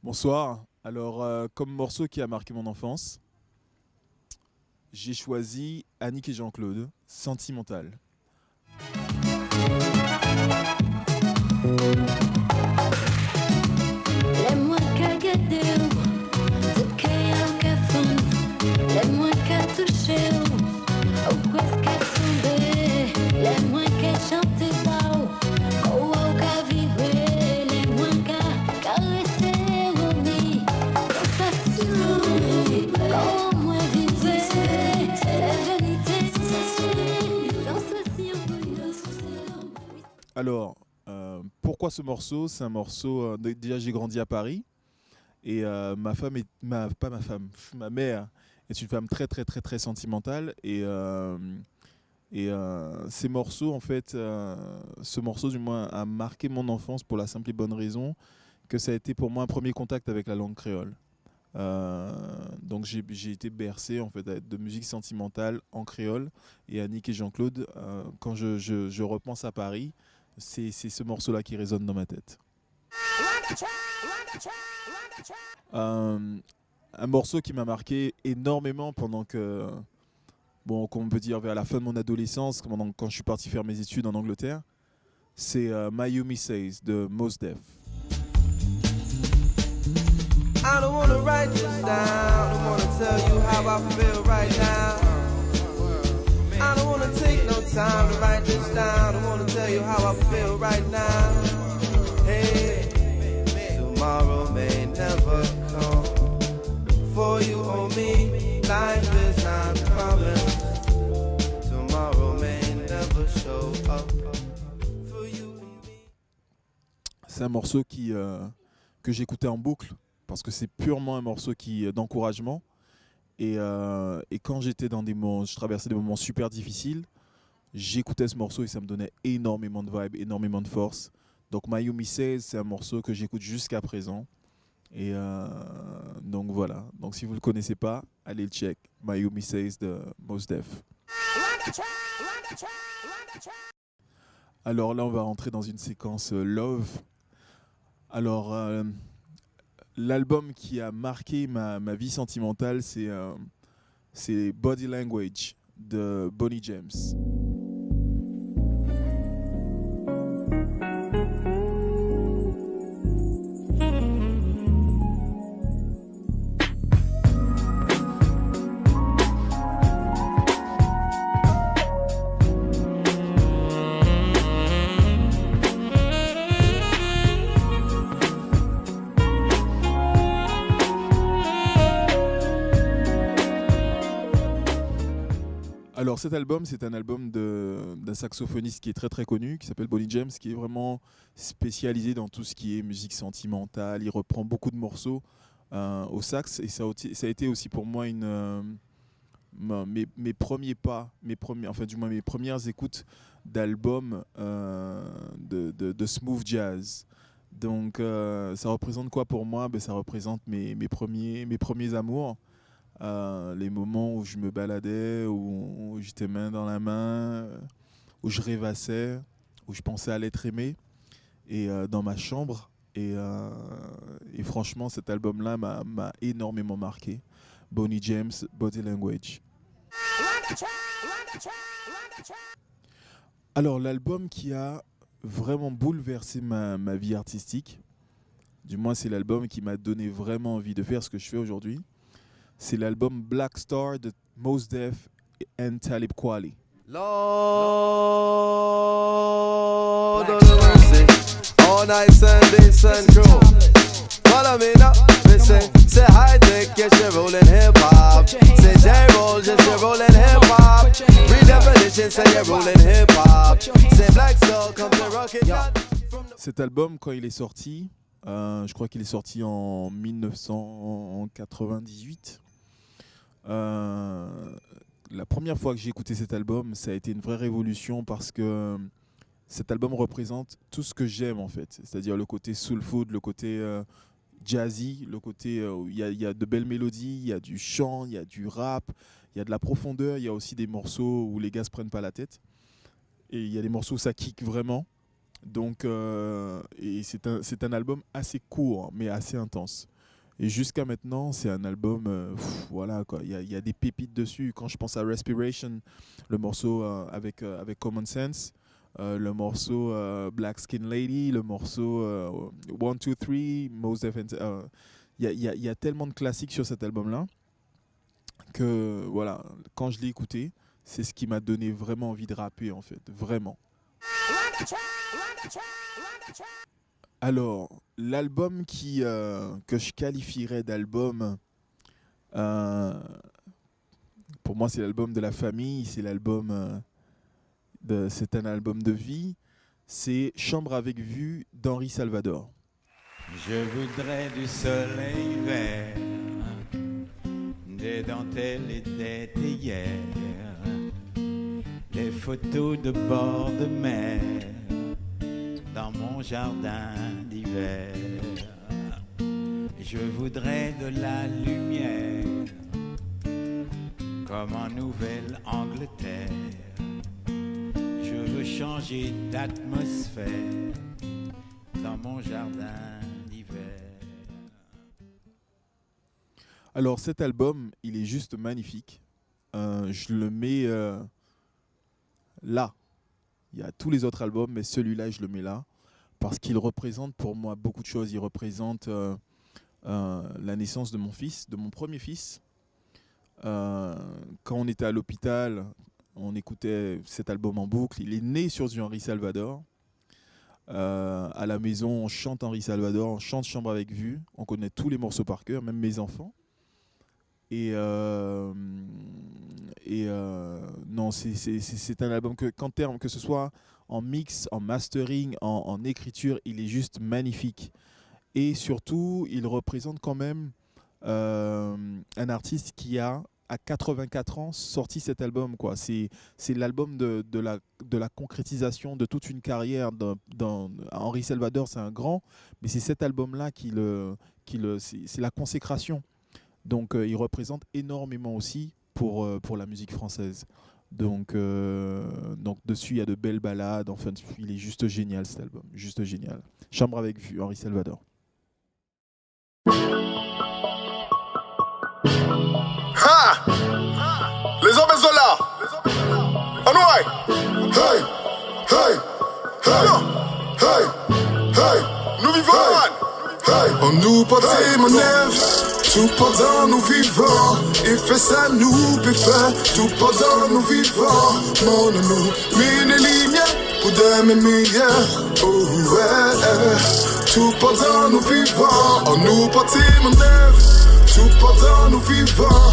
Bonsoir. Alors, comme morceau qui a marqué mon enfance, j'ai choisi Annick et Jean-Claude, Sentimental. Laisse-moi regarder, tout cœur qui fond. Laisse-moi toucher, où est-ce qu'elle tombe? Laisse-moi chanter bas, oh qu'à vibrer. Laisse-moi caresser au nid, sensation, comme moi vivre. La vérité, sensation. Alors, pourquoi ce morceau? C'est un morceau. Déjà, j'ai grandi à Paris et ma femme est pas ma femme, ma mère est une femme très très très très sentimentale et ces morceaux en fait, ce morceau du moins a marqué mon enfance pour la simple et bonne raison que ça a été pour moi un premier contact avec la langue créole. Donc j'ai été bercé en fait de musique sentimentale en créole et Annick et Jean-Claude. Quand je repense à Paris, c'est ce morceau-là qui résonne dans ma tête. Un morceau qui m'a marqué énormément pendant que, bon, qu'on peut dire vers la fin de mon adolescence, quand je suis parti faire mes études en Angleterre, c'est Mayumi Says de Mos Def. I don't wanna write this down, I don't wanna tell you how I feel right now. I don't wanna take no time to write this down, I don't wanna tell you how I feel right now. Hey, tomorrow may never come. For you or me, life is not promised. Tomorrow may never show up. For you and me. C'est un morceau que j'écoutais en boucle parce que c'est purement un morceau d'encouragement. Et quand j'étais je traversais des moments super difficiles, j'écoutais ce morceau et ça me donnait énormément de vibes, énormément de force. Donc Mayumi Says, c'est un morceau que j'écoute jusqu'à présent. Et donc voilà. Donc si vous ne le connaissez pas, allez le check. Mayumi Says de Mos Def. Alors là, on va rentrer dans une séquence Love. Alors, l'album qui a marqué ma vie sentimentale, c'est Body Language de Boney James. Alors cet album, c'est un album d'un saxophoniste qui est très très connu, qui s'appelle Boney James, qui est vraiment spécialisé dans tout ce qui est musique sentimentale. Il reprend beaucoup de morceaux au sax et ça a été aussi pour moi mes premiers pas, enfin du moins mes premières écoutes d'albums de smooth jazz. Donc ça représente quoi pour moi? Ça représente mes premiers amours. Les moments où je me baladais, où j'étais main dans la main, où je rêvassais, où je pensais à l'être aimé, et dans ma chambre. Et franchement, cet album-là m'a énormément marqué. Boney James, Body Language. Alors, l'album qui a vraiment bouleversé ma vie artistique, du moins c'est l'album qui m'a donné vraiment envie de faire ce que je fais aujourd'hui, c'est l'album Black Star de Mos Def and Talib Kweli. Lord of the mercy, all night Sunday sun crew. Follow me now, listen. Say high tech, get you rolling hip hop. Say J-roll, just you rolling hip hop. Redefinition, say you're rolling hip hop. Say Black Star, come to rocket. Cet album, quand il est sorti, je crois qu'il est sorti en 1998. La première fois que j'ai écouté cet album, ça a été une vraie révolution parce que cet album représente tout ce que j'aime en fait. C'est-à-dire le côté soul food, le côté jazzy, le côté où il y a de belles mélodies, il y a du chant, il y a du rap, il y a de la profondeur, il y a aussi des morceaux où les gars se prennent pas la tête. Et il y a des morceaux où ça kick vraiment. Donc, et c'est un album assez court, mais assez intense. Et jusqu'à maintenant, c'est un album, voilà quoi, il y a des pépites dessus. Quand je pense à Respiration, le morceau avec Common Sense, le morceau Black Skin Lady, le morceau 1, 2, 3, Mos Def, il y a tellement de classiques sur cet album-là que voilà, quand je l'ai écouté, c'est ce qui m'a donné vraiment envie de rapper en fait, vraiment. Alors, l'album que je qualifierais d'album, pour moi c'est l'album de la famille, c'est c'est un album de vie, c'est Chambre avec vue d'Henri Salvador. Je voudrais du soleil vert, des dentelles et des théières, des photos de bord de mer dans mon jardin d'hiver. Je voudrais de la lumière comme en Nouvelle-Angleterre. Je veux changer d'atmosphère dans mon jardin d'hiver. Alors cet album, il est juste magnifique. Je le mets là. Il y a tous les autres albums, mais celui-là, je le mets là. Parce qu'il représente pour moi beaucoup de choses. Il représente la naissance de mon fils, de mon premier fils. Quand on était à l'hôpital, on écoutait cet album en boucle. Il est né sur du Henri Salvador. À la maison, on chante Henri Salvador, on chante Chambre avec vue. On connaît tous les morceaux par cœur, même mes enfants. Non, c'est un album que ce soit en mix, en mastering, en écriture, il est juste magnifique. Et surtout, il représente quand même un artiste qui a, à 84 ans, sorti cet album, quoi. C'est l'album de la concrétisation de toute une carrière. Henri Salvador, c'est un grand, mais c'est cet album-là c'est la consécration. Donc, il représente énormément aussi pour la musique française. Donc, dessus, il y a de belles ballades. Enfin, il est juste génial, cet album. Juste génial. Chambre avec vue, Henri Salvador. Ha! Les hommes sont là! En ouais! Hey! Hey! Hey! Hey! Hey! Nous vivons! Hey! On nous partit mon neuf! Tout pendant nous vivons, il fait ça nous peut faire. Tout pendant nous vivons, mon nous mine lumière pour demain meilleur. Oh ouais, tout pendant nous vivons, on nous partit mon neuf. Tout pendant nous vivons,